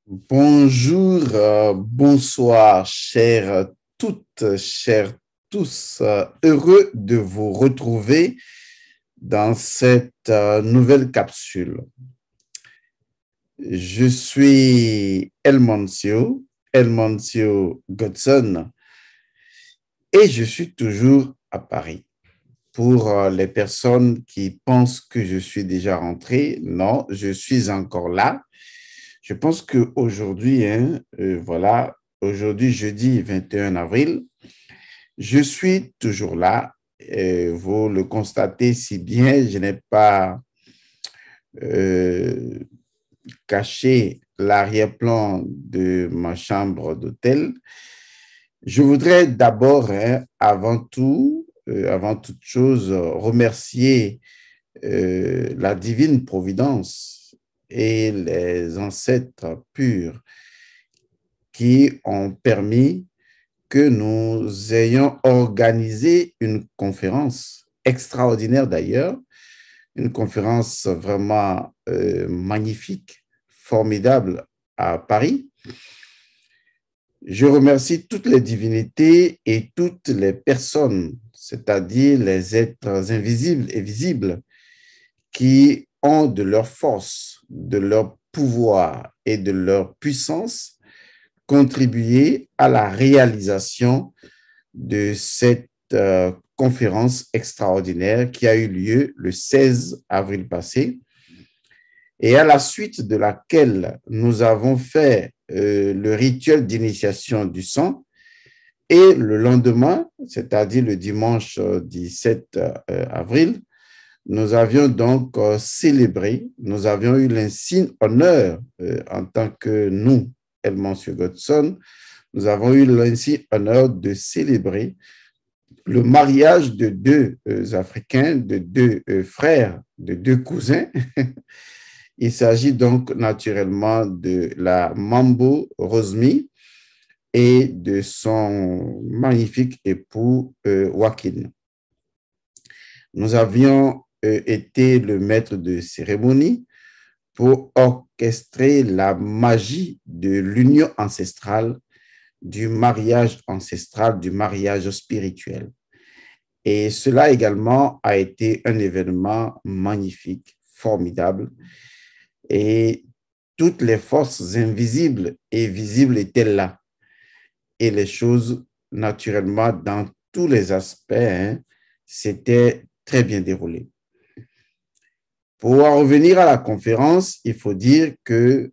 Bonjour, bonsoir, chères toutes, chers tous. Heureux de vous retrouver dans cette nouvelle capsule. Je suis Elmancio Godson, et je suis toujours à Paris. Pour les personnes qui pensent que je suis déjà rentré, non, je suis encore là. Je pense qu'aujourd'hui, voilà, aujourd'hui, jeudi 21 avril, je suis toujours là. Et vous le constatez si bien, je n'ai pas euh, caché l'arrière-plan de ma chambre d'hôtel. Je voudrais d'abord, avant toute chose, remercier la divine providence et les ancêtres purs qui ont permis que nous ayons organisé une conférence extraordinaire d'ailleurs, une conférence vraiment magnifique, formidable à Paris. Je remercie toutes les divinités et toutes les personnes, c'est-à-dire les êtres invisibles et visibles, qui ont de leur force, de leur pouvoir et de leur puissance contribué à la réalisation de cette conférence extraordinaire qui a eu lieu le 16 avril passé et à la suite de laquelle nous avons fait le rituel d'initiation du sang et le lendemain, c'est-à-dire le dimanche 17 avril, nous avions donc célébré, nous avions eu l'insigne honneur en tant que nous, Elmancio Godson, nous avons eu l'insigne honneur de célébrer le mariage de deux Africains, de deux frères, de deux cousins. Il s'agit donc naturellement de la Mambo Rosmi et de son magnifique époux Joaquin. Nous avions été le maître de cérémonie pour orchestrer la magie de l'union ancestrale, du mariage ancestral, du mariage spirituel. Et cela également a été un événement magnifique, formidable. Et toutes les forces invisibles et visibles étaient là. Et les choses, naturellement, dans tous les aspects, s'étaient très bien déroulées. Pour en revenir à la conférence, il faut dire que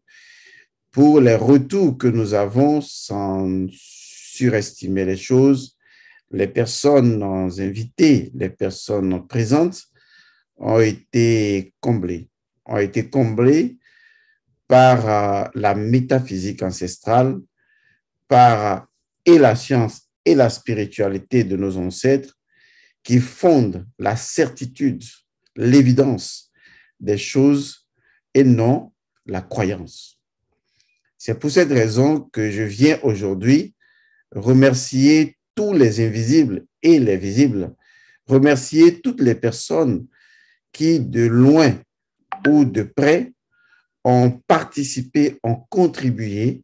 pour les retours que nous avons, sans surestimer les choses, les personnes invitées, les personnes présentes ont été comblées par la métaphysique ancestrale, par et la science et la spiritualité de nos ancêtres qui fondent la certitude, l'évidence des choses et non la croyance. C'est pour cette raison que je viens aujourd'hui remercier tous les invisibles et les visibles, remercier toutes les personnes qui, de loin ou de près, ont participé, ont contribué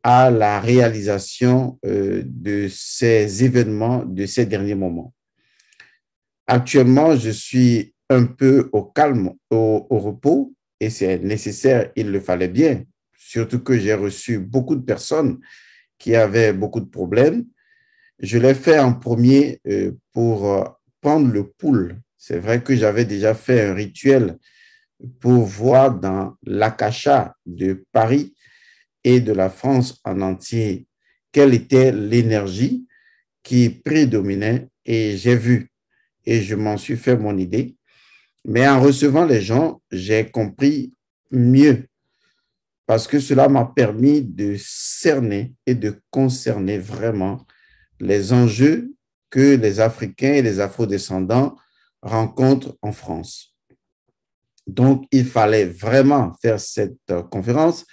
à la réalisation de ces événements, de ces derniers moments. Actuellement, je suis un peu au calme, au repos, et c'est nécessaire, il le fallait bien, surtout que j'ai reçu beaucoup de personnes qui avaient beaucoup de problèmes. Je l'ai fait en premier pour prendre le pouls. C'est vrai que j'avais déjà fait un rituel pour voir dans l'Akasha de Paris et de la France en entier quelle était l'énergie qui prédominait et j'ai vu et je m'en suis fait mon idée. Mais en recevant les gens, j'ai compris mieux parce que cela m'a permis de cerner et de concerner vraiment les enjeux que les Africains et les Afro-descendants rencontrent en France. Donc, il fallait vraiment faire cette conférence,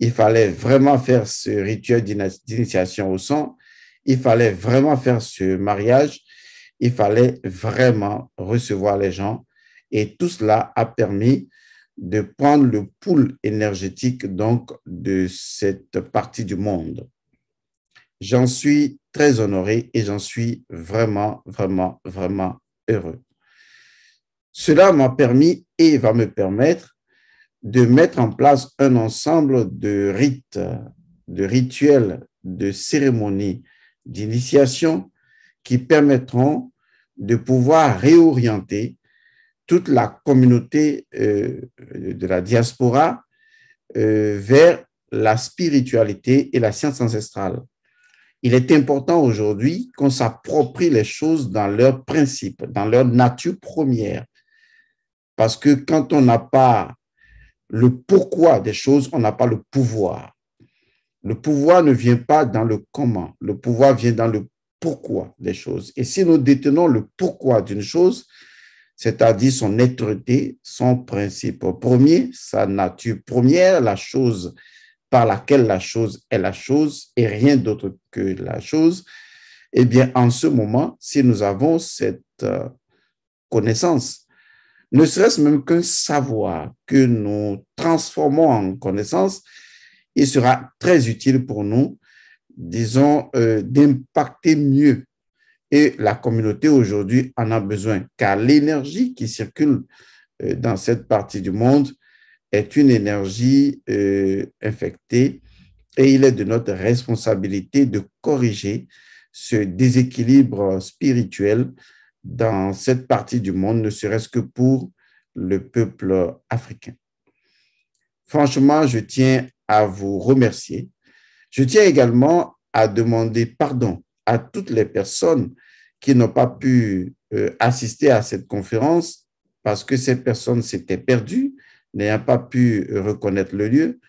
il fallait vraiment faire ce rituel d'initiation au sang, il fallait vraiment faire ce mariage, il fallait vraiment recevoir les gens et tout cela a permis de prendre le pool énergétique donc de cette partie du monde. J'en suis très honoré et j'en suis vraiment, vraiment, vraiment heureux. Cela m'a permis et va me permettre de mettre en place un ensemble de rites, de rituels, de cérémonies d'initiation qui permettront de pouvoir réorienter toute la communauté de la diaspora vers la spiritualité et la science ancestrale. Il est important aujourd'hui qu'on s'approprie les choses dans leur principe, dans leur nature première. Parce que quand on n'a pas le pourquoi des choses, on n'a pas le pouvoir. Le pouvoir ne vient pas dans le comment, le pouvoir vient dans le pourquoi des choses. Et si nous détenons le pourquoi d'une chose, c'est-à-dire son êtreté, son principe premier, sa nature première, la chose par laquelle la chose est la chose et rien d'autre que la chose, eh bien, en ce moment, si nous avons cette connaissance, ne serait-ce même qu'un savoir que nous transformons en connaissance, il sera très utile pour nous, disons, d'impacter mieux. Et la communauté aujourd'hui en a besoin, car l'énergie qui circule dans cette partie du monde est une énergie infectée et il est de notre responsabilité de corriger ce déséquilibre spirituel dans cette partie du monde, ne serait-ce que pour le peuple africain. Franchement, je tiens à vous remercier. Je tiens également à demander pardon à toutes les personnes qui n'ont pas pu assister à cette conférence parce que ces personnes s'étaient perdues, n'ayant pas pu reconnaître le lieu.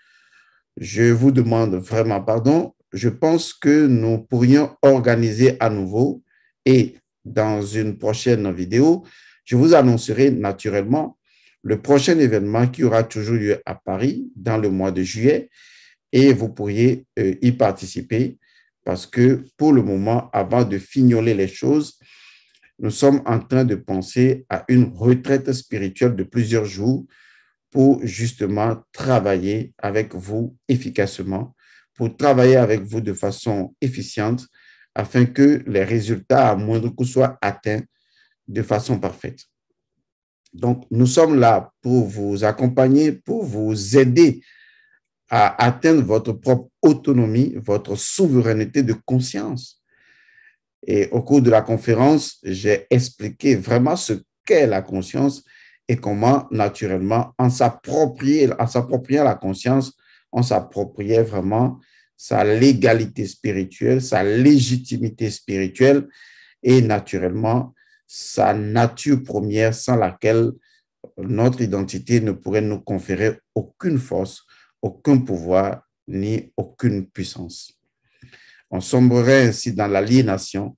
Je vous demande vraiment pardon. Je pense que nous pourrions organiser à nouveau et dans une prochaine vidéo, je vous annoncerai naturellement le prochain événement qui aura toujours lieu à Paris dans le mois de juillet et vous pourriez y participer parce que pour le moment, avant de fignoler les choses, nous sommes en train de penser à une retraite spirituelle de plusieurs jours pour justement travailler avec vous efficacement, pour travailler avec vous de façon efficiente afin que les résultats à moindre coût soient atteints de façon parfaite. Donc, nous sommes là pour vous accompagner, pour vous aider à atteindre votre propre autonomie, votre souveraineté de conscience. Et au cours de la conférence, j'ai expliqué vraiment ce qu'est la conscience et comment, naturellement, en s'appropriant la conscience, on s'appropriait vraiment sa légalité spirituelle, sa légitimité spirituelle et, naturellement, sa nature première sans laquelle notre identité ne pourrait nous conférer aucune force, aucun pouvoir, ni aucune puissance. On sombrerait ainsi dans l'aliénation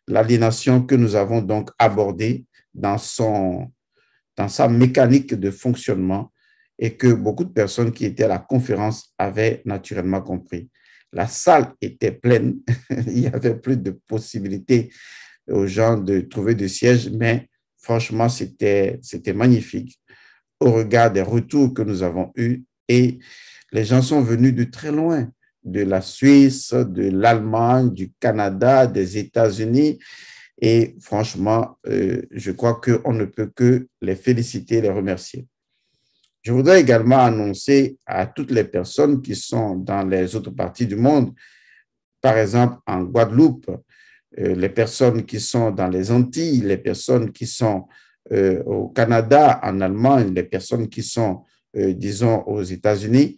que nous avons donc abordée dans sa mécanique de fonctionnement et que beaucoup de personnes qui étaient à la conférence avaient naturellement compris. La salle était pleine, il n'y avait plus de possibilités aux gens de trouver de sièges, mais franchement, c'était magnifique au regard des retours que nous avons eus et les gens sont venus de très loin, de la Suisse, de l'Allemagne, du Canada, des États-Unis. Et franchement, je crois qu'on ne peut que les féliciter et les remercier. Je voudrais également annoncer à toutes les personnes qui sont dans les autres parties du monde, par exemple en Guadeloupe, les personnes qui sont dans les Antilles, les personnes qui sont au Canada, en Allemagne, les personnes qui sont, disons, aux États-Unis,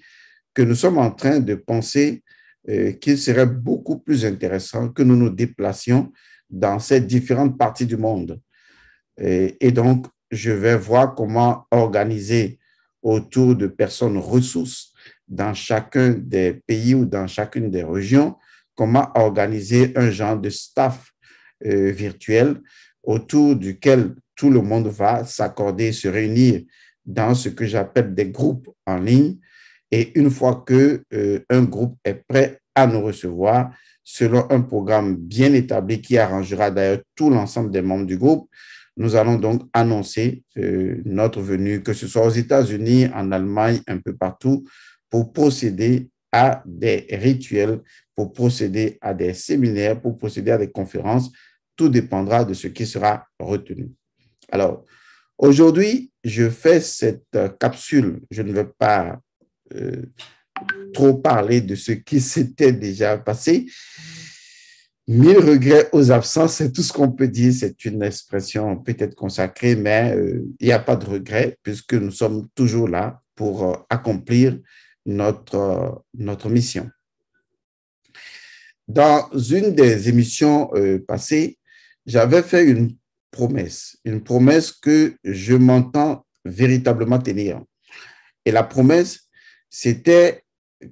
que nous sommes en train de penser qu'il serait beaucoup plus intéressant que nous nous déplacions dans ces différentes parties du monde. Et donc, je vais voir comment organiser autour de personnes ressources dans chacun des pays ou dans chacune des régions, comment organiser un genre de staff virtuel autour duquel tout le monde va s'accorder, se réunir dans ce que j'appelle des groupes en ligne. Et une fois qu'un groupe est prêt à nous recevoir, selon un programme bien établi qui arrangera d'ailleurs tout l'ensemble des membres du groupe, nous allons donc annoncer notre venue, que ce soit aux États-Unis, en Allemagne, un peu partout, pour procéder à des rituels, pour procéder à des séminaires, pour procéder à des conférences. Tout dépendra de ce qui sera retenu. Alors, aujourd'hui, je fais cette capsule. Je ne vais pas trop parler de ce qui s'était déjà passé. 1000 regrets aux absents, c'est tout ce qu'on peut dire. C'est une expression peut-être consacrée, mais il n'y a pas de regrets puisque nous sommes toujours là pour accomplir notre mission. Dans une des émissions passées, j'avais fait une promesse que je m'entends véritablement tenir. Et la promesse, c'était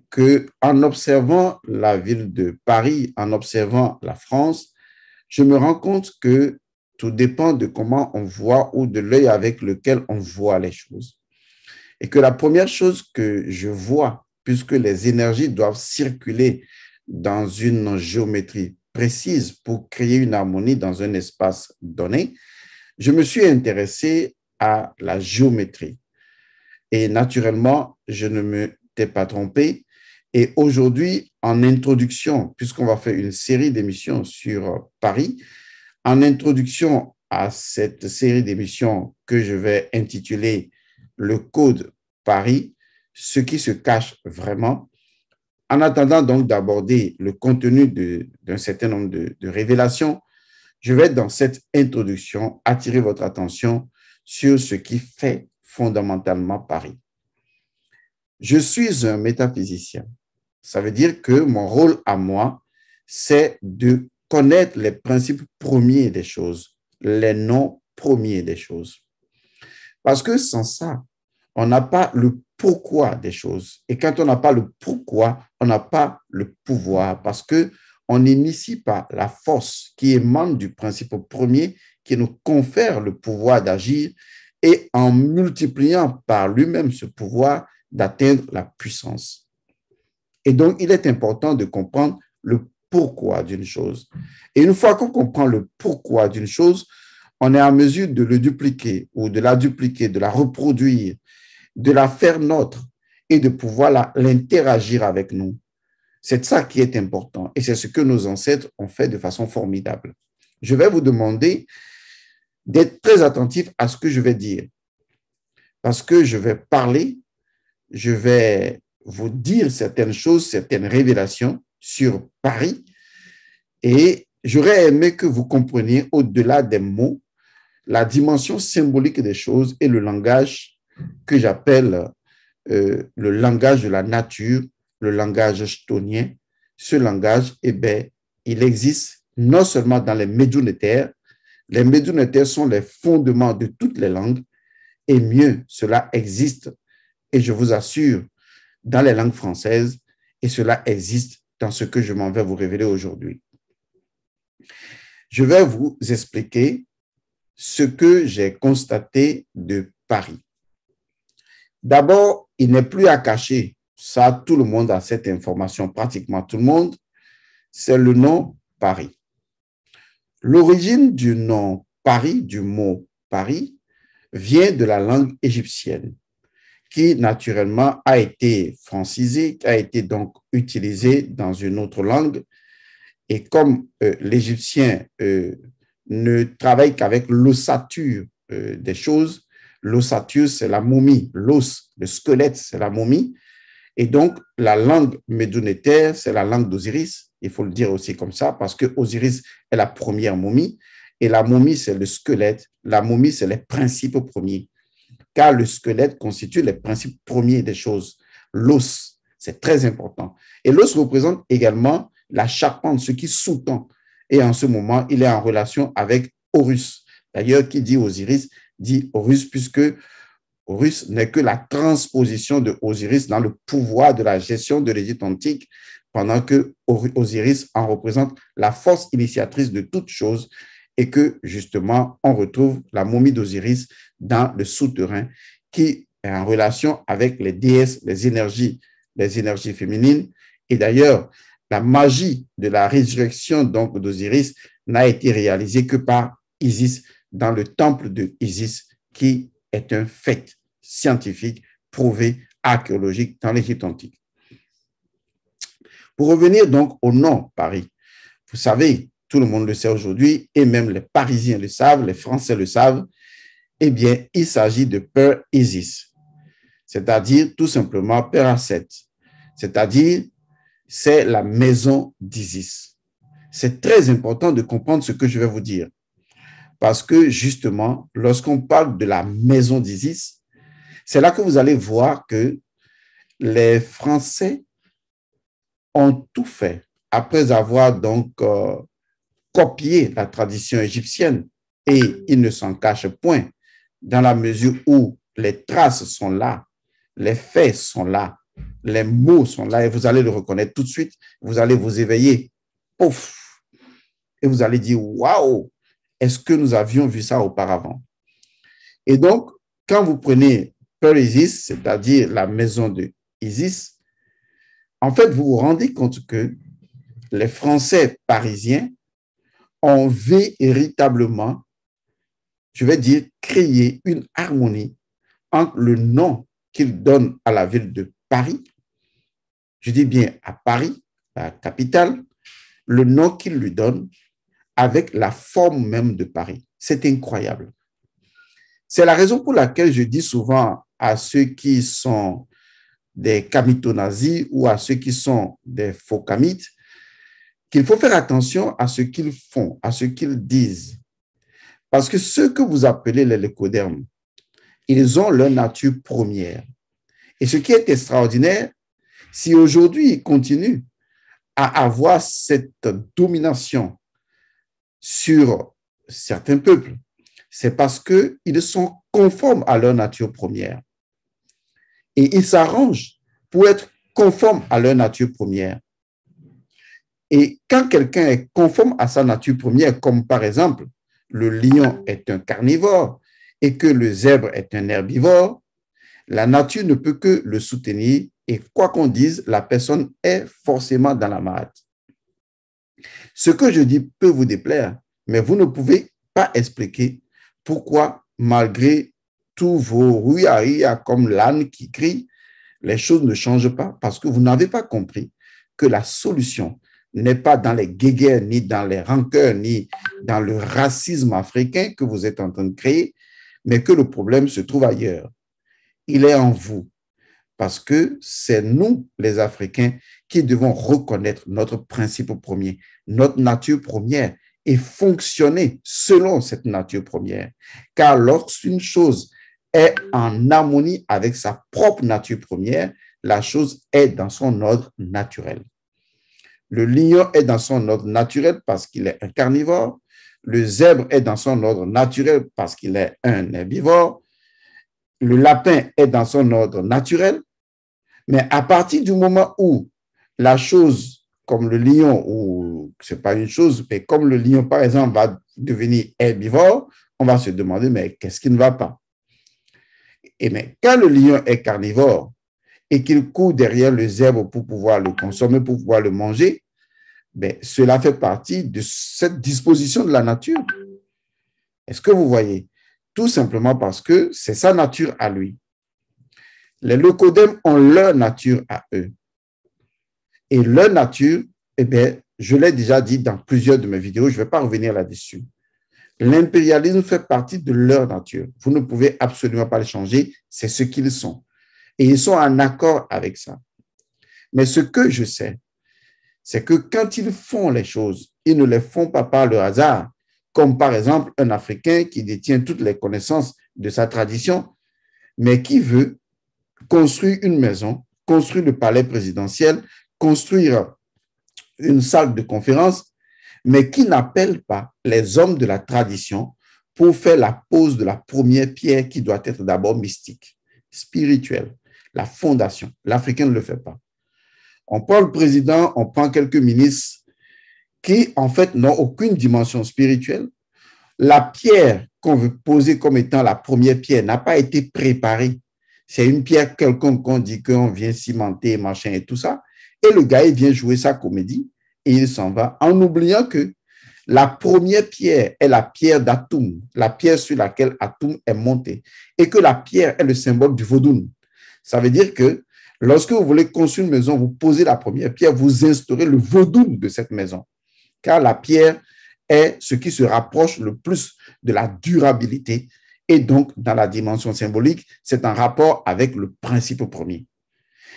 qu'en observant la ville de Paris, en observant la France, je me rends compte que tout dépend de comment on voit ou de l'œil avec lequel on voit les choses. Et que la première chose que je vois, puisque les énergies doivent circuler dans une géométrie précise pour créer une harmonie dans un espace donné, je me suis intéressé à la géométrie. Et naturellement, je ne m'étais pas trompé. Et aujourd'hui, en introduction, puisqu'on va faire une série d'émissions sur Paris, en introduction à cette série d'émissions que je vais intituler Le Code Paris, ce qui se cache vraiment, en attendant donc d'aborder le contenu d'un certain nombre de révélations, je vais dans cette introduction attirer votre attention sur ce qui fait fondamentalement Paris. Je suis un métaphysicien. Ça veut dire que mon rôle à moi, c'est de connaître les principes premiers des choses, les noms premiers des choses. Parce que sans ça, on n'a pas le pourquoi des choses. Et quand on n'a pas le pourquoi, on n'a pas le pouvoir parce qu'on n'initie pas la force qui émane du principe premier qui nous confère le pouvoir d'agir et en multipliant par lui-même ce pouvoir d'atteindre la puissance. Et donc, il est important de comprendre le pourquoi d'une chose. Et une fois qu'on comprend le pourquoi d'une chose, on est en mesure de le dupliquer ou de la dupliquer, de la reproduire, de la faire nôtre et de pouvoir l'interagir avec nous. C'est ça qui est important et c'est ce que nos ancêtres ont fait de façon formidable. Je vais vous demander d'être très attentif à ce que je vais dire parce que je vais parler, je vais vous dire certaines choses, certaines révélations sur Paris et j'aurais aimé que vous compreniez au-delà des mots la dimension symbolique des choses et le langage que j'appelle le langage de la nature, le langage chthonien. Ce langage, eh bien, il existe non seulement dans les médiunitaires sont les fondements de toutes les langues, et mieux, cela existe, et je vous assure, dans les langues françaises, et cela existe dans ce que je m'en vais vous révéler aujourd'hui. Je vais vous expliquer ce que j'ai constaté de Paris. D'abord, il n'est plus à cacher, ça tout le monde a cette information, pratiquement tout le monde, c'est le nom Paris. L'origine du nom Paris, du mot Paris, vient de la langue égyptienne, qui naturellement a été francisée, qui a été donc utilisée dans une autre langue. Et comme l'égyptien ne travaille qu'avec l'ossature des choses, l'ossature, c'est la momie, l'os, le squelette, c'est la momie. Et donc, la langue médunitaire, c'est la langue d'Osiris. Il faut le dire aussi comme ça, parce que Osiris est la première momie. Et la momie, c'est le squelette. La momie, c'est les principes premiers. Car le squelette constitue les principes premiers des choses. L'os, c'est très important. Et l'os représente également la charpente, ce qui sous-tend. Et en ce moment, il est en relation avec Horus. D'ailleurs, qui dit Osiris, dit Horus, puisque Horus n'est que la transposition de Osiris dans le pouvoir de la gestion de l'Égypte antique, pendant que Osiris en représente la force initiatrice de toutes choses et que justement on retrouve la momie d'Osiris dans le souterrain qui est en relation avec les déesses, les énergies féminines. Et d'ailleurs, la magie de la résurrection donc d'Osiris n'a été réalisée que par Isis, dans le temple de Isis, qui est un fait scientifique prouvé, archéologique dans l'Égypte antique. Pour revenir donc au nom Paris, vous savez, tout le monde le sait aujourd'hui, et même les Parisiens le savent, les Français le savent, eh bien, il s'agit de Père Isis, c'est-à-dire tout simplement Père Haset, c'est-à-dire c'est la maison d'Isis. C'est très important de comprendre ce que je vais vous dire, parce que justement, lorsqu'on parle de la maison d'Isis, c'est là que vous allez voir que les Français ont tout fait après avoir donc copié la tradition égyptienne, et ils ne s'en cachent point dans la mesure où les traces sont là, les faits sont là, les mots sont là, et vous allez le reconnaître tout de suite, vous allez vous éveiller, pouf, et vous allez dire, waouh, est-ce que nous avions vu ça auparavant? Et donc, quand vous prenez Père Isis, c'est-à-dire la maison de Isis, en fait, vous vous rendez compte que les Français parisiens ont véritablement, je vais dire, créé une harmonie entre le nom qu'ils donnent à la ville de Paris, je dis bien à Paris, la capitale, le nom qu'ils lui donnent avec la forme même de Paris. C'est incroyable. C'est la raison pour laquelle je dis souvent à ceux qui sont des kamitonazis ou à ceux qui sont des faux kamites qu'il faut faire attention à ce qu'ils font, à ce qu'ils disent. Parce que ceux que vous appelez les lécodermes, ils ont leur nature première. Et ce qui est extraordinaire, si aujourd'hui ils continuent à avoir cette domination sur certains peuples, c'est parce qu'ils sont conformes à leur nature première. Et ils s'arrangent pour être conformes à leur nature première. Et quand quelqu'un est conforme à sa nature première, comme par exemple, le lion est un carnivore et que le zèbre est un herbivore, la nature ne peut que le soutenir et quoi qu'on dise, la personne est forcément dans la marade. Ce que je dis peut vous déplaire, mais vous ne pouvez pas expliquer pourquoi, malgré tous vos rouillaria comme l'âne qui crie, les choses ne changent pas parce que vous n'avez pas compris que la solution n'est pas dans les guéguerres, ni dans les rancœurs, ni dans le racisme africain que vous êtes en train de créer, mais que le problème se trouve ailleurs. Il est en vous, parce que c'est nous, les Africains, qui devons reconnaître notre principe premier, notre nature première, et fonctionner selon cette nature première. Car lorsqu'une chose est en harmonie avec sa propre nature première, la chose est dans son ordre naturel. Le lion est dans son ordre naturel parce qu'il est un carnivore. Le zèbre est dans son ordre naturel parce qu'il est un herbivore. Le lapin est dans son ordre naturel. Mais à partir du moment où la chose, comme le lion, ou ce n'est pas une chose, mais comme le lion, par exemple, va devenir herbivore, on va se demander, mais qu'est-ce qui ne va pas? Et mais quand le lion est carnivore et qu'il court derrière le zèbre pour pouvoir le consommer, pour pouvoir le manger, ben, cela fait partie de cette disposition de la nature. Est-ce que vous voyez? Tout simplement parce que c'est sa nature à lui. Les leucodèmes ont leur nature à eux. Et leur nature, eh bien, je l'ai déjà dit dans plusieurs de mes vidéos, je ne vais pas revenir là-dessus. L'impérialisme fait partie de leur nature. Vous ne pouvez absolument pas le changer, c'est ce qu'ils sont. Et ils sont en accord avec ça. Mais ce que je sais, c'est que quand ils font les choses, ils ne les font pas par le hasard, comme par exemple un Africain qui détient toutes les connaissances de sa tradition, mais qui veut construire une maison, construire le palais présidentiel, construire une salle de conférence, mais qui n'appelle pas les hommes de la tradition pour faire la pose de la première pierre qui doit être d'abord mystique, spirituelle, la fondation. L'Africain ne le fait pas. On prend le président, on prend quelques ministres qui, en fait, n'ont aucune dimension spirituelle. La pierre qu'on veut poser comme étant la première pierre n'a pas été préparée. C'est une pierre quelconque qu'on dit qu'on vient cimenter, machin et tout ça. Et le gars, il vient jouer sa comédie et il s'en va en oubliant que La première pierre est la pierre d'Atoum, la pierre sur laquelle Atoum est monté, et que la pierre est le symbole du Vodun. Ça veut dire que lorsque vous voulez construire une maison, vous posez la première pierre, vous instaurez le Vodun de cette maison, car la pierre est ce qui se rapproche le plus de la durabilité. Et donc, dans la dimension symbolique, c'est en rapport avec le principe premier.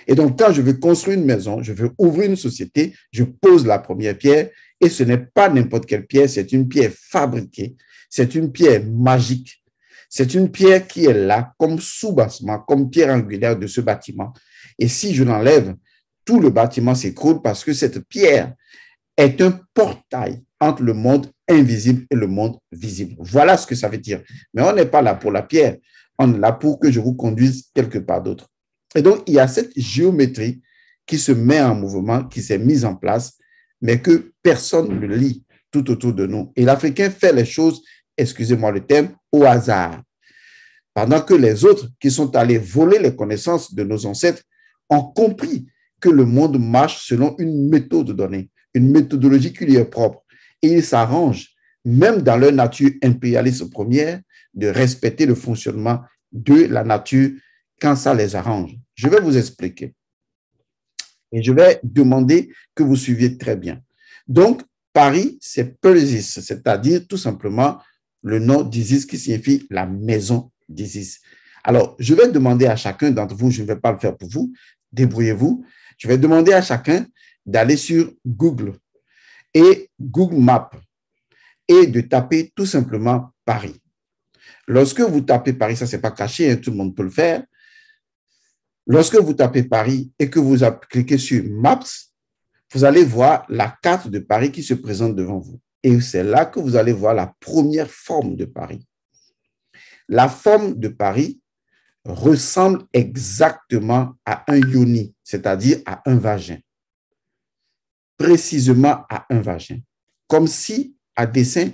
Et donc, quand je veux construire une maison, je veux ouvrir une société, je pose la première pierre, et ce n'est pas n'importe quelle pierre, c'est une pierre fabriquée, c'est une pierre magique, c'est une pierre qui est là comme soubassement, comme pierre angulaire de ce bâtiment. Et si je l'enlève, tout le bâtiment s'écroule parce que cette pierre est un portail entre le monde invisible et le monde visible. Voilà ce que ça veut dire. Mais on n'est pas là pour la pierre, on est là pour que je vous conduise quelque part d'autre. Et donc, il y a cette géométrie qui se met en mouvement, qui s'est mise en place, mais que personne ne lit tout autour de nous. Et l'Africain fait les choses, excusez-moi le terme, au hasard. Pendant que les autres qui sont allés voler les connaissances de nos ancêtres ont compris que le monde marche selon une méthode donnée, une méthodologie qui lui est propre. Et ils s'arrangent, même dans leur nature impérialiste première, de respecter le fonctionnement de la nature quand ça les arrange. Je vais vous expliquer. Et je vais demander que vous suiviez très bien. Donc, Paris, c'est Persis, c'est-à-dire tout simplement le nom d'Isis qui signifie la maison d'Isis. Alors, je vais demander à chacun d'entre vous, je ne vais pas le faire pour vous, débrouillez-vous. Je vais demander à chacun d'aller sur Google et Google Maps et de taper tout simplement Paris. Lorsque vous tapez Paris, ça, ce n'est pas caché, hein, tout le monde peut le faire. Lorsque vous tapez Paris et que vous cliquez sur Maps, vous allez voir la carte de Paris qui se présente devant vous. Et c'est là que vous allez voir la première forme de Paris. La forme de Paris ressemble exactement à un yoni, c'est-à-dire à un vagin. Précisément à un vagin. Comme si, à dessin,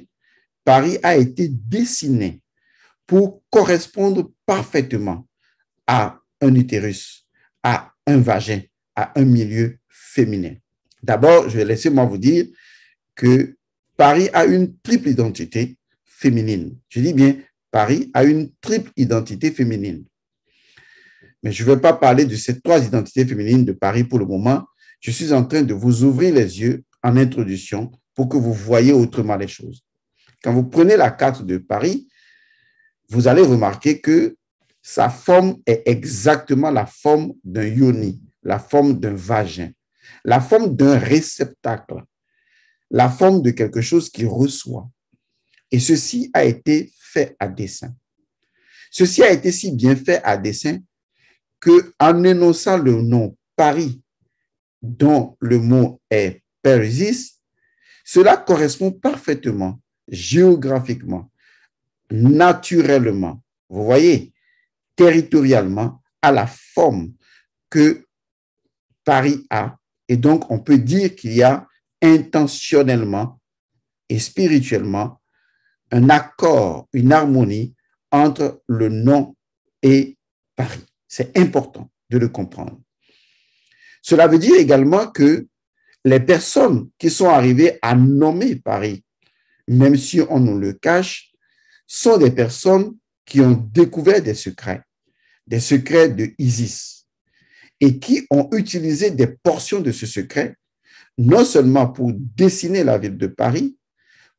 Paris a été dessiné pour correspondre parfaitement à un utérus, à un vagin, à un milieu féminin. D'abord, laissez-moi vous dire que Paris a une triple identité féminine. Je dis bien, Paris a une triple identité féminine. Mais je ne vais pas parler de ces trois identités féminines de Paris pour le moment. Je suis en train de vous ouvrir les yeux en introduction pour que vous voyez autrement les choses. Quand vous prenez la carte de Paris, vous allez remarquer que sa forme est exactement la forme d'un yoni, la forme d'un vagin, la forme d'un réceptacle, la forme de quelque chose qui reçoit. Et ceci a été fait à dessein. Ceci a été si bien fait à dessein qu'en énonçant le nom Paris, dont le mot est Persis, cela correspond parfaitement, géographiquement, naturellement, vous voyez, territorialement, à la forme que Paris a. Et donc, on peut dire qu'il y a intentionnellement et spirituellement un accord, une harmonie entre le nom et Paris. C'est important de le comprendre. Cela veut dire également que les personnes qui sont arrivées à nommer Paris, même si on nous le cache, sont des personnes qui ont découvert des secrets de Isis, et qui ont utilisé des portions de ce secret, non seulement pour dessiner la ville de Paris,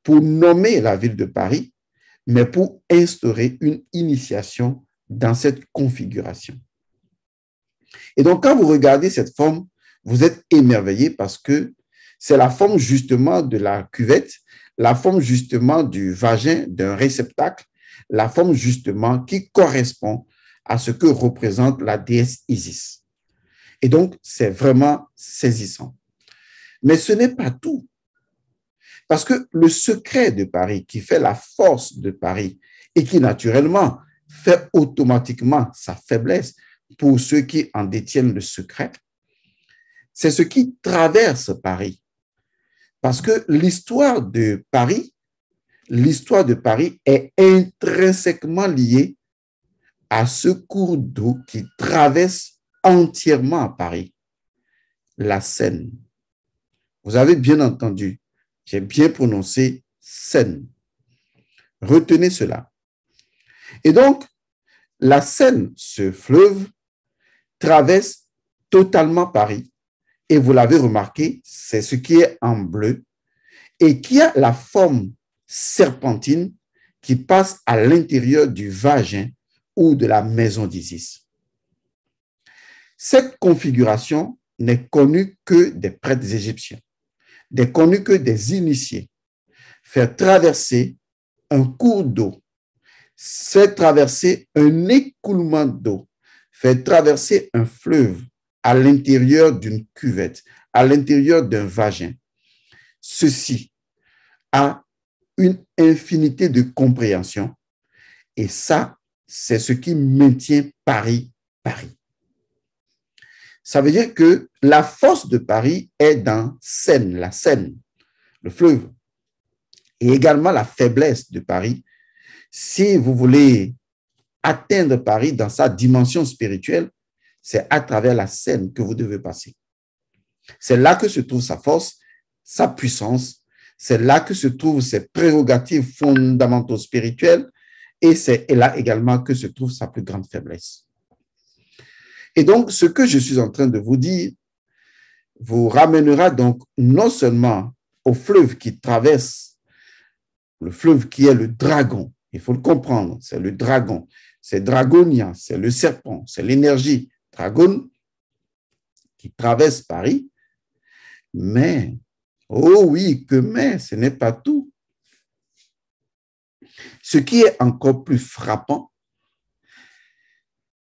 pour nommer la ville de Paris, mais pour instaurer une initiation dans cette configuration. Et donc, quand vous regardez cette forme, vous êtes émerveillé parce que c'est la forme justement de la cuvette, la forme justement du vagin, d'un réceptacle, la forme justement qui correspond à ce que représente la déesse Isis. Et donc, c'est vraiment saisissant. Mais ce n'est pas tout. Parce que le secret de Paris, qui fait la force de Paris et qui naturellement fait automatiquement sa faiblesse pour ceux qui en détiennent le secret, c'est ce qui traverse Paris. Parce que l'histoire de Paris est intrinsèquement liée à ce cours d'eau qui traverse entièrement Paris, la Seine. Vous avez bien entendu, j'ai bien prononcé Seine. Retenez cela. Et donc, la Seine, ce fleuve, traverse totalement Paris. Et vous l'avez remarqué, c'est ce qui est en bleu et qui a la forme serpentine qui passe à l'intérieur du vagin ou de la maison d'Isis. Cette configuration n'est connue que des prêtres égyptiens, n'est connue que des initiés. Faire traverser un cours d'eau, faire traverser un écoulement d'eau, faire traverser un fleuve à l'intérieur d'une cuvette, à l'intérieur d'un vagin. Ceci a une infinité de compréhension et ça, c'est ce qui maintient Paris, Paris. Ça veut dire que la force de Paris est dans Seine, la Seine, le fleuve, et également la faiblesse de Paris. Si vous voulez atteindre Paris dans sa dimension spirituelle, c'est à travers la Seine que vous devez passer. C'est là que se trouve sa force, sa puissance, c'est là que se trouvent ses prérogatives fondamentaux spirituelles et c'est là également que se trouve sa plus grande faiblesse. Et donc, ce que je suis en train de vous dire vous ramènera donc non seulement au fleuve qui traverse, le fleuve qui est le dragon, il faut le comprendre, c'est le dragon, c'est Dragonia, c'est le serpent, c'est l'énergie dragon qui traverse Paris, mais, oh oui, mais, ce n'est pas tout. Ce qui est encore plus frappant,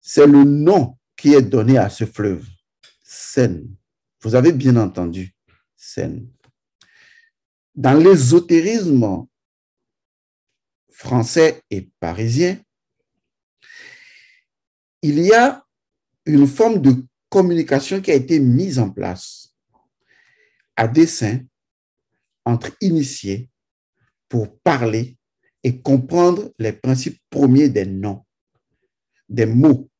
c'est le nom qui est donné à ce fleuve, Seine. Vous avez bien entendu, Seine. Dans l'ésotérisme français et parisien, il y a une forme de communication qui a été mise en place à dessein entre initiés pour parler et comprendre les principes premiers des noms, des mots,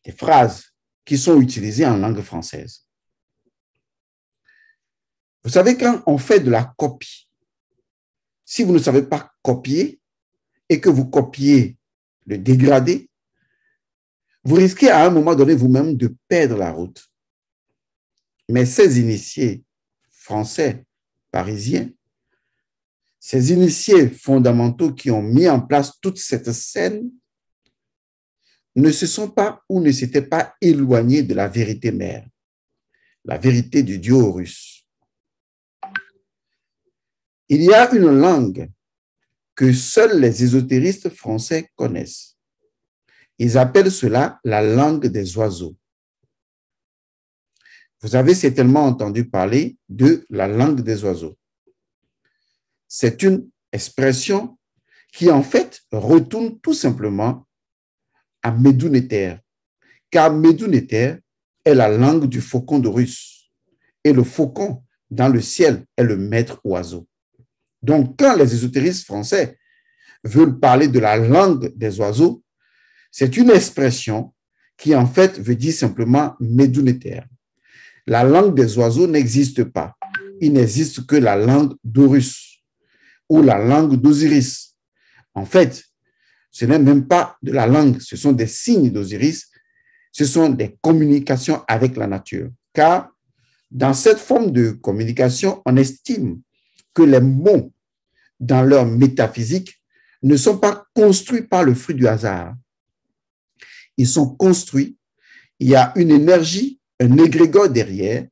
des phrases qui sont utilisées en langue française. Vous savez, quand on fait de la copie, si vous ne savez pas copier et que vous copiez le dégradé, vous risquez à un moment donné vous-même de perdre la route. Mais ces initiés français, parisiens, ces initiés fondamentaux qui ont mis en place toute cette scène ne se sont pas ou ne s'étaient pas éloignés de la vérité mère, la vérité du Dieu Horus. Il y a une langue que seuls les ésotéristes français connaissent. Ils appellent cela la langue des oiseaux. Vous avez certainement entendu parler de la langue des oiseaux. C'est une expression qui, en fait, retourne tout simplement à Médounéter, car Médounéter est la langue du faucon d'Horus. Et le faucon, dans le ciel, est le maître oiseau. Donc, quand les ésotéristes français veulent parler de la langue des oiseaux, c'est une expression qui, en fait, veut dire simplement Médounéter. La langue des oiseaux n'existe pas. Il n'existe que la langue d'Horus ou la langue d'Osiris. En fait, ce n'est même pas de la langue, ce sont des signes d'Osiris, ce sont des communications avec la nature. Car dans cette forme de communication, on estime que les mots, dans leur métaphysique, ne sont pas construits par le fruit du hasard. Ils sont construits, il y a une énergie, un égrégore derrière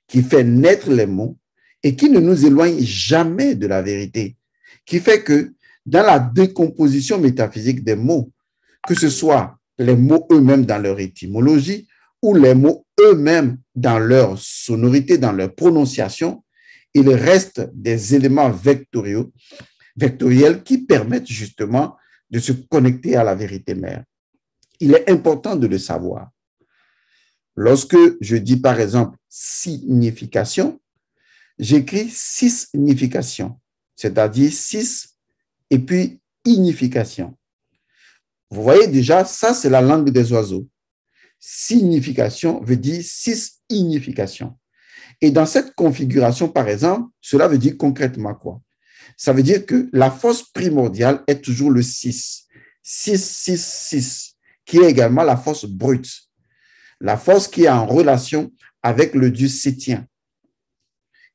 qui fait naître les mots et qui ne nous éloigne jamais de la vérité, qui fait que dans la décomposition métaphysique des mots, que ce soit les mots eux-mêmes dans leur étymologie ou les mots eux-mêmes dans leur sonorité, dans leur prononciation, il reste des éléments vectoriels qui permettent justement de se connecter à la vérité mère. Il est important de le savoir. Lorsque je dis par exemple signification, j'écris six significations, c'est-à-dire six et puis ignification. Vous voyez déjà, ça c'est la langue des oiseaux. Signification veut dire six ignifications. Et dans cette configuration, par exemple, cela veut dire concrètement quoi? Ça veut dire que la force primordiale est toujours le 6. 6, 6, 6, qui est également la force brute. La force qui est en relation avec le Dieu sétien.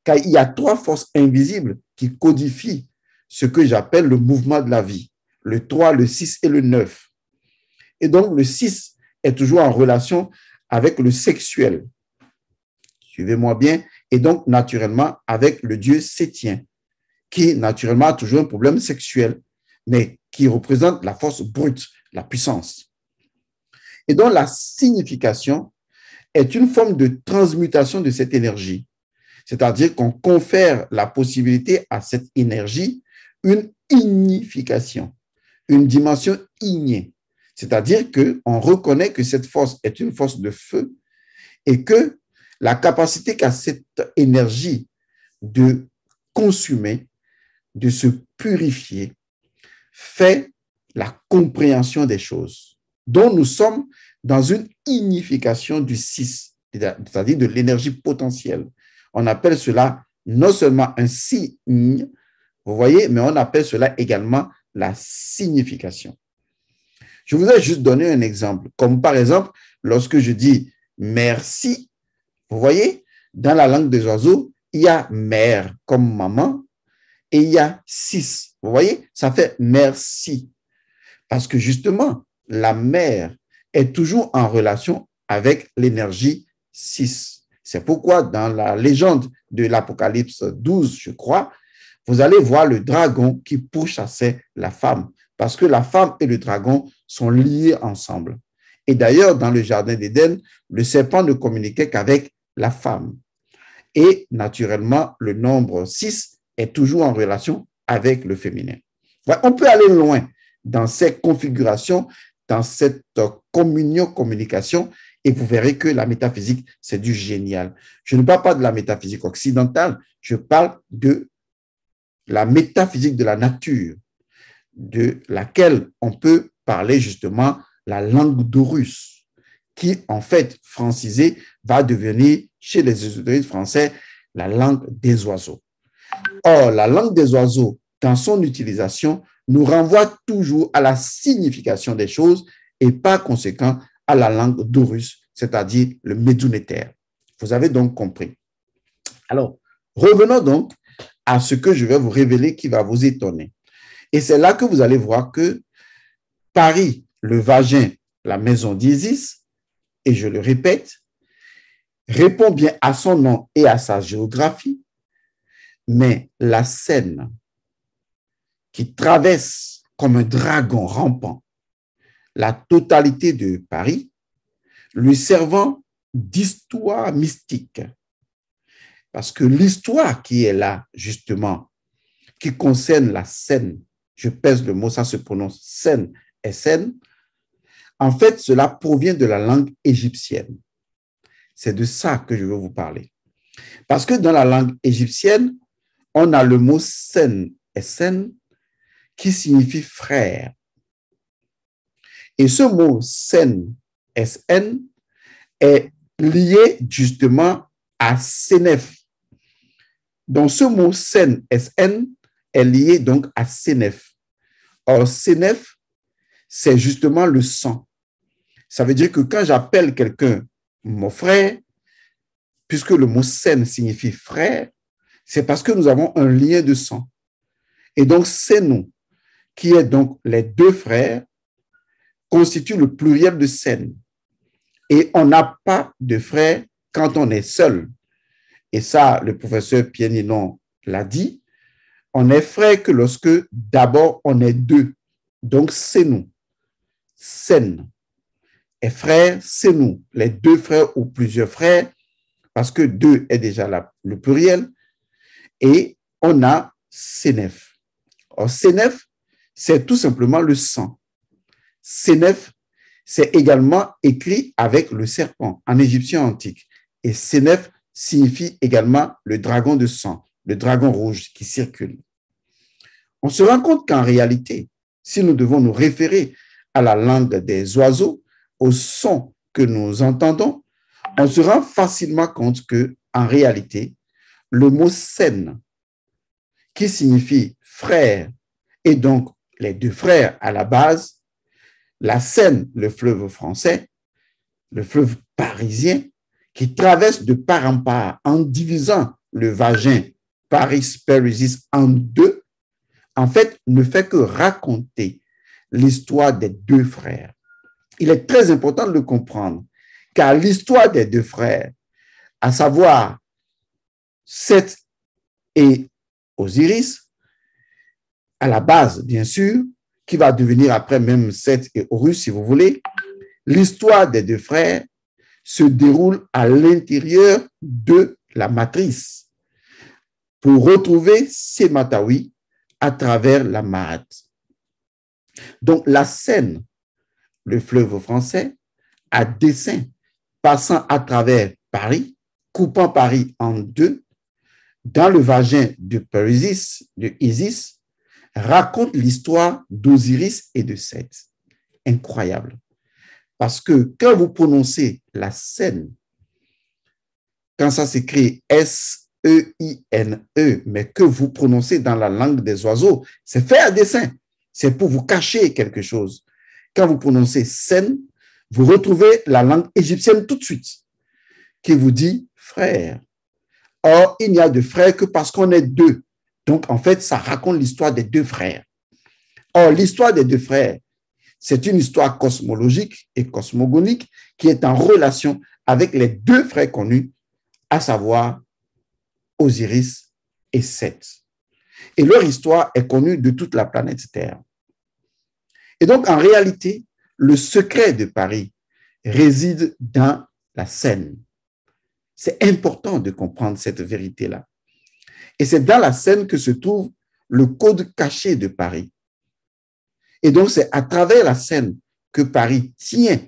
Car il y a 3 forces invisibles qui codifient ce que j'appelle le mouvement de la vie. Le 3, le 6 et le 9. Et donc, le 6 est toujours en relation avec le sexuel. Suivez-moi bien. Et donc, naturellement, avec le Dieu sétien, qui, naturellement, a toujours un problème sexuel, mais qui représente la force brute, la puissance. Et donc, la signification est une forme de transmutation de cette énergie. C'est-à-dire qu'on confère la possibilité à cette énergie une ignification, une dimension ignée. C'est-à-dire qu'on reconnaît que cette force est une force de feu et que la capacité qu'a cette énergie de consumer, de se purifier, fait la compréhension des choses, dont nous sommes dans une ignification du 6, c'est-à-dire de l'énergie potentielle. On appelle cela non seulement un signe, vous voyez, mais on appelle cela également la signification. Je voudrais juste donner un exemple, comme par exemple, lorsque je dis merci, vous voyez, dans la langue des oiseaux, il y a mère comme maman et il y a 6. Vous voyez, ça fait merci. Parce que justement, la mère est toujours en relation avec l'énergie 6. C'est pourquoi dans la légende de l'Apocalypse 12, je crois, vous allez voir le dragon qui pourchassait la femme. Parce que la femme et le dragon sont liés ensemble. Et d'ailleurs, dans le jardin d'Éden, le serpent ne communiquait qu'avec la femme. Et naturellement, le nombre 6 est toujours en relation avec le féminin. On peut aller loin dans ces configurations, dans cette communication, et vous verrez que la métaphysique, c'est du génial. Je ne parle pas de la métaphysique occidentale, je parle de la métaphysique de la nature, de laquelle on peut parler justement la langue d'Horus, qui en fait, francisée, va devenir chez les ésotériques français la langue des oiseaux. Or, la langue des oiseaux, dans son utilisation, nous renvoie toujours à la signification des choses et par conséquent à la langue d'Horus, c'est-à-dire le médunéter. Vous avez donc compris. Alors, revenons donc à ce que je vais vous révéler qui va vous étonner. Et c'est là que vous allez voir que Paris, le vagin, la maison d'Isis, et je le répète, répond bien à son nom et à sa géographie, mais la Seine qui traverse comme un dragon rampant la totalité de Paris, lui servant d'histoire mystique. Parce que l'histoire qui est là, justement, qui concerne la Seine, je pèse le mot, ça se prononce Seine et Seine, en fait, cela provient de la langue égyptienne. C'est de ça que je veux vous parler. Parce que dans la langue égyptienne, on a le mot Sen et Sen qui signifie frère. Et ce mot Sen, S-N, est lié justement à Sénèphe. Donc ce mot Sen, S-N, est lié donc à Sénèphe. Or, Sénèphe, c'est justement le sang. Ça veut dire que quand j'appelle quelqu'un mon frère, puisque le mot Sen signifie frère, c'est parce que nous avons un lien de sang. Et donc, c'est nous, qui est donc les deux frères, constitue le pluriel de Sen. Et on n'a pas de frère quand on est seul. Et ça, le professeur Pierre Ninon l'a dit, on est frère que lorsque d'abord on est deux. Donc, c'est nous. Sen. Et frère, c'est nous. Les deux frères ou plusieurs frères, parce que deux est déjà le pluriel. Et on a Sénèphe. Or, Sénèphe, c'est tout simplement le sang. Sénèphe, c'est également écrit avec le serpent en égyptien antique. Et Sénèphe signifie également le dragon de sang, le dragon rouge qui circule. On se rend compte qu'en réalité, si nous devons nous référer à la langue des oiseaux, au son que nous entendons, on se rend facilement compte que, en réalité, le mot scène, qui signifie frère, et donc les deux frères à la base, la Seine, le fleuve français, le fleuve parisien, qui traverse de part en part en divisant le vagin Paris Perisis en deux, en fait, ne fait que raconter l'histoire des deux frères. Il est très important de le comprendre, car l'histoire des deux frères, à savoir Seth et Osiris, à la base, bien sûr, qui va devenir après même Seth et Horus, si vous voulez, l'histoire des deux frères se déroule à l'intérieur de la matrice pour retrouver Sematawi à travers la Mahat. Donc, la Seine, le fleuve français, à dessein, passant à travers Paris, coupant Paris en deux, dans le vagin de Perisis, de Isis, raconte l'histoire d'Osiris et de Seth. Incroyable. Parce que quand vous prononcez la Seine, quand ça s'écrit S-E-I-N-E, mais que vous prononcez dans la langue des oiseaux, c'est fait à dessein. C'est pour vous cacher quelque chose. Quand vous prononcez Seine, vous retrouvez la langue égyptienne tout de suite, qui vous dit frère. Or, il n'y a de frères que parce qu'on est deux. Donc, en fait, ça raconte l'histoire des deux frères. Or, l'histoire des deux frères, c'est une histoire cosmologique et cosmogonique qui est en relation avec les deux frères connus, à savoir Osiris et Seth. Et leur histoire est connue de toute la planète Terre. Et donc, en réalité, le secret de Paris réside dans la Seine. C'est important de comprendre cette vérité-là. Et c'est dans la Seine que se trouve le code caché de Paris. Et donc, c'est à travers la Seine que Paris tient.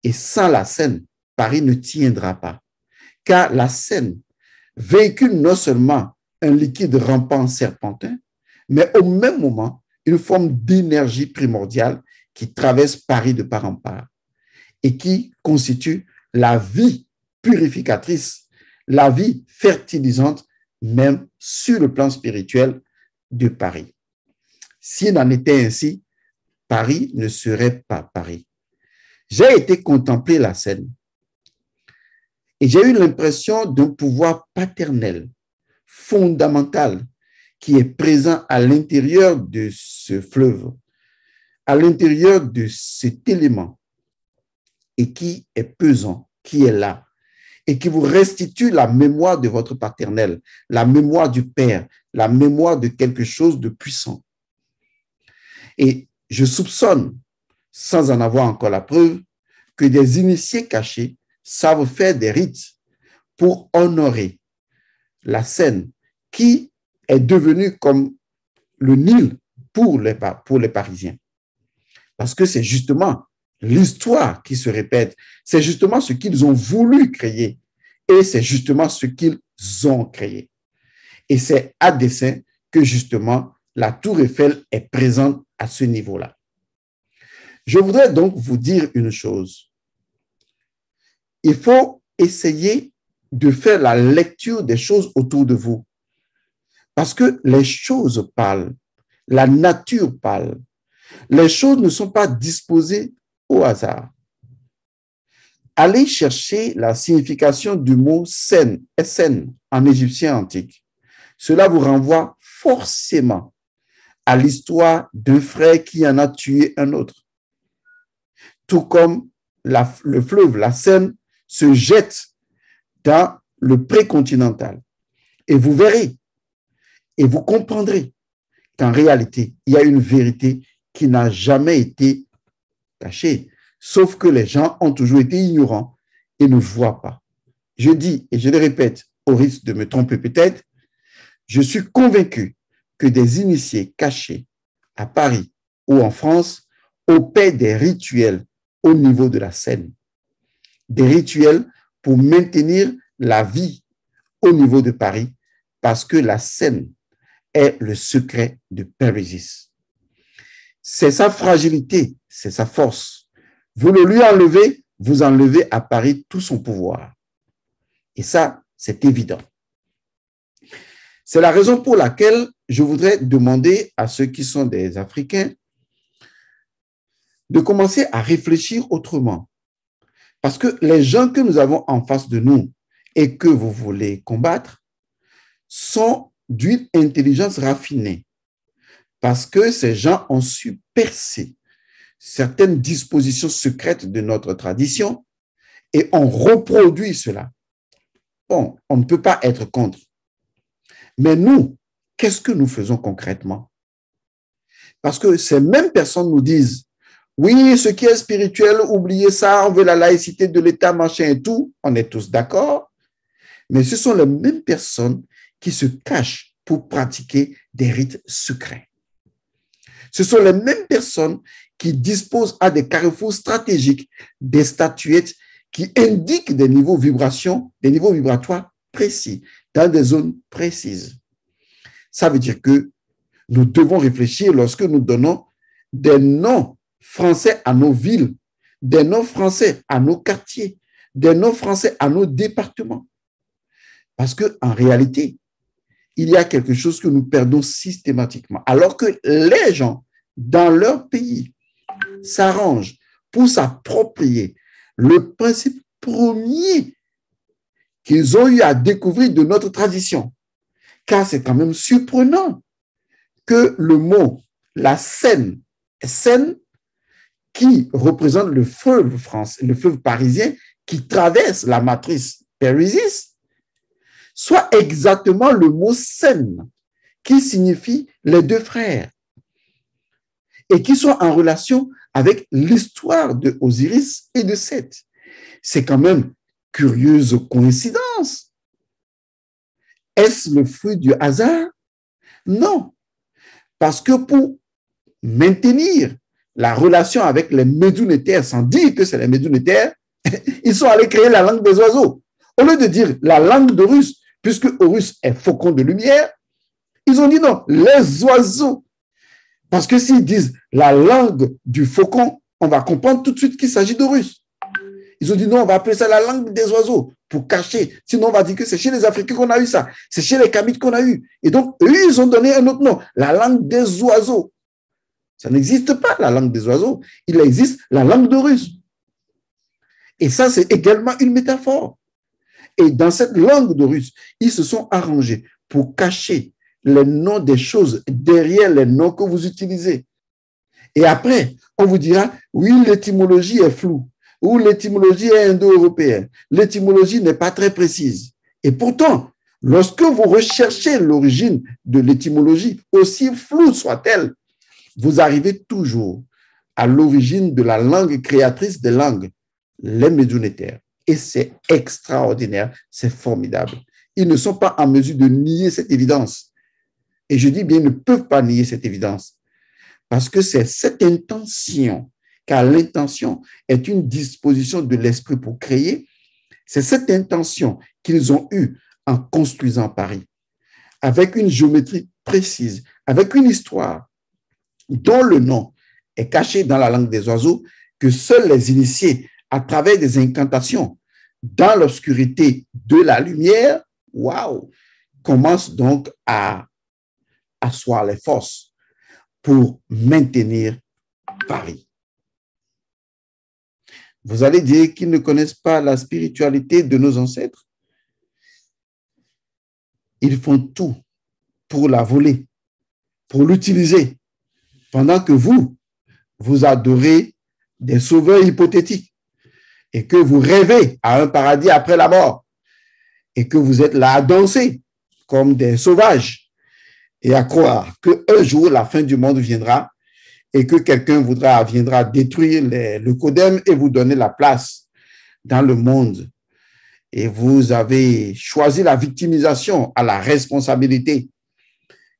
Et sans la Seine, Paris ne tiendra pas. Car la Seine véhicule non seulement un liquide rampant serpentin, mais au même moment, une forme d'énergie primordiale qui traverse Paris de part en part et qui constitue la vie purificatrice, la vie fertilisante, même sur le plan spirituel de Paris. S'il en était ainsi, Paris ne serait pas Paris. J'ai été contempler la Seine et j'ai eu l'impression d'un pouvoir paternel, fondamental, qui est présent à l'intérieur de ce fleuve, à l'intérieur de cet élément, et qui est pesant, qui est là, et qui vous restitue la mémoire de votre paternel, la mémoire du Père, la mémoire de quelque chose de puissant. Et je soupçonne, sans en avoir encore la preuve, que des initiés cachés savent faire des rites pour honorer la Seine, qui est devenue comme le Nil pour les Parisiens. Parce que c'est justement l'histoire qui se répète, c'est justement ce qu'ils ont voulu créer et c'est justement ce qu'ils ont créé. Et c'est à dessein que justement la Tour Eiffel est présente à ce niveau-là. Je voudrais donc vous dire une chose. Il faut essayer de faire la lecture des choses autour de vous. Parce que les choses parlent, la nature parle. Les choses ne sont pas disposées au hasard. Allez chercher la signification du mot Sen, Essen, en égyptien antique. Cela vous renvoie forcément à l'histoire d'un frère qui en a tué un autre. Tout comme le fleuve, la Seine, se jette dans le précontinental. Et vous verrez, et vous comprendrez qu'en réalité, il y a une vérité qui n'a jamais été cachée, sauf que les gens ont toujours été ignorants et ne voient pas. Je dis, et je le répète, au risque de me tromper peut-être, je suis convaincu que des initiés cachés à Paris ou en France opèrent des rituels au niveau de la Seine. Des rituels pour maintenir la vie au niveau de Paris, parce que la Seine est le secret de Perisis. C'est sa fragilité, c'est sa force. Vous le lui enlevez, vous enlevez à Paris tout son pouvoir. Et ça, c'est évident. C'est la raison pour laquelle je voudrais demander à ceux qui sont des Africains de commencer à réfléchir autrement. Parce que les gens que nous avons en face de nous et que vous voulez combattre sont d'une intelligence raffinée. Parce que ces gens ont su percer certaines dispositions secrètes de notre tradition et ont reproduit cela. Bon, on ne peut pas être contre. Mais nous, qu'est-ce que nous faisons concrètement? Parce que ces mêmes personnes nous disent, oui, ce qui est spirituel, oubliez ça, on veut la laïcité de l'État, machin et tout, on est tous d'accord. Mais ce sont les mêmes personnes qui se cachent pour pratiquer des rites secrets. Ce sont les mêmes personnes qui disposent à des carrefours stratégiques, des statuettes qui indiquent des niveaux de vibration, des niveaux vibratoires précis, dans des zones précises. Ça veut dire que nous devons réfléchir lorsque nous donnons des noms français à nos villes, des noms français à nos quartiers, des noms français à nos départements. Parce qu'en réalité, il y a quelque chose que nous perdons systématiquement. Alors que les gens, dans leur pays, s'arrangent pour s'approprier le principe premier qu'ils ont eu à découvrir de notre tradition. Car c'est quand même surprenant que le mot, la Seine, Seine, qui représente le fleuve français, le fleuve parisien, qui traverse la matrice Périsis, soit exactement le mot Seine, qui signifie les deux frères, et qui soit en relation avec l'histoire de Osiris et de Seth. C'est quand même curieuse coïncidence. Est-ce le fruit du hasard? Non, parce que pour maintenir la relation avec les Médounétaires, sans dire que c'est les Médounétaires, ils sont allés créer la langue des oiseaux. Au lieu de dire la langue d'Horus, puisque Horus est faucon de lumière, ils ont dit non, les oiseaux. Parce que s'ils disent la langue du faucon, on va comprendre tout de suite qu'il s'agit d'Horus. Ils ont dit non, on va appeler ça la langue des oiseaux pour cacher. Sinon, on va dire que c'est chez les Africains qu'on a eu ça. C'est chez les Kamites qu'on a eu. Et donc, eux, ils ont donné un autre nom, la langue des oiseaux. Ça n'existe pas, la langue des oiseaux. Il existe la langue d'Horus. Et ça, c'est également une métaphore. Et dans cette langue d'Horus, ils se sont arrangés pour cacher les noms des choses derrière les noms que vous utilisez. Et après, on vous dira, oui, l'étymologie est floue, ou l'étymologie est indo-européenne. L'étymologie n'est pas très précise. Et pourtant, lorsque vous recherchez l'origine de l'étymologie, aussi floue soit-elle, vous arrivez toujours à l'origine de la langue créatrice des langues, les Médounétaires. Et c'est extraordinaire, c'est formidable. Ils ne sont pas en mesure de nier cette évidence. Et je dis bien, ils ne peuvent pas nier cette évidence. Parce que c'est cette intention, car l'intention est une disposition de l'esprit pour créer, c'est cette intention qu'ils ont eue en construisant Paris, avec une géométrie précise, avec une histoire dont le nom est caché dans la langue des oiseaux, que seuls les initiés, à travers des incantations, dans l'obscurité de la lumière, waouh, commencent donc à asseoir les forces pour maintenir Paris. Vous allez dire qu'ils ne connaissent pas la spiritualité de nos ancêtres. Ils font tout pour la voler, pour l'utiliser, pendant que vous adorez des sauveurs hypothétiques et que vous rêvez à un paradis après la mort et que vous êtes là à danser comme des sauvages et à croire qu'un jour la fin du monde viendra et que quelqu'un viendra détruire le Codem et vous donner la place dans le monde. Et vous avez choisi la victimisation à la responsabilité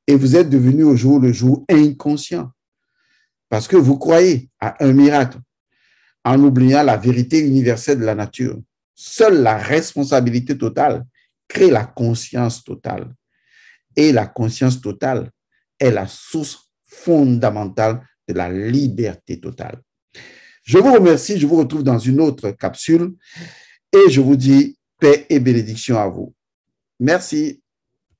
et vous êtes devenu au jour le jour inconscient parce que vous croyez à un miracle en oubliant la vérité universelle de la nature. Seule la responsabilité totale crée la conscience totale. Et la conscience totale est la source fondamentale de la liberté totale. Je vous remercie, je vous retrouve dans une autre capsule et je vous dis paix et bénédiction à vous. Merci.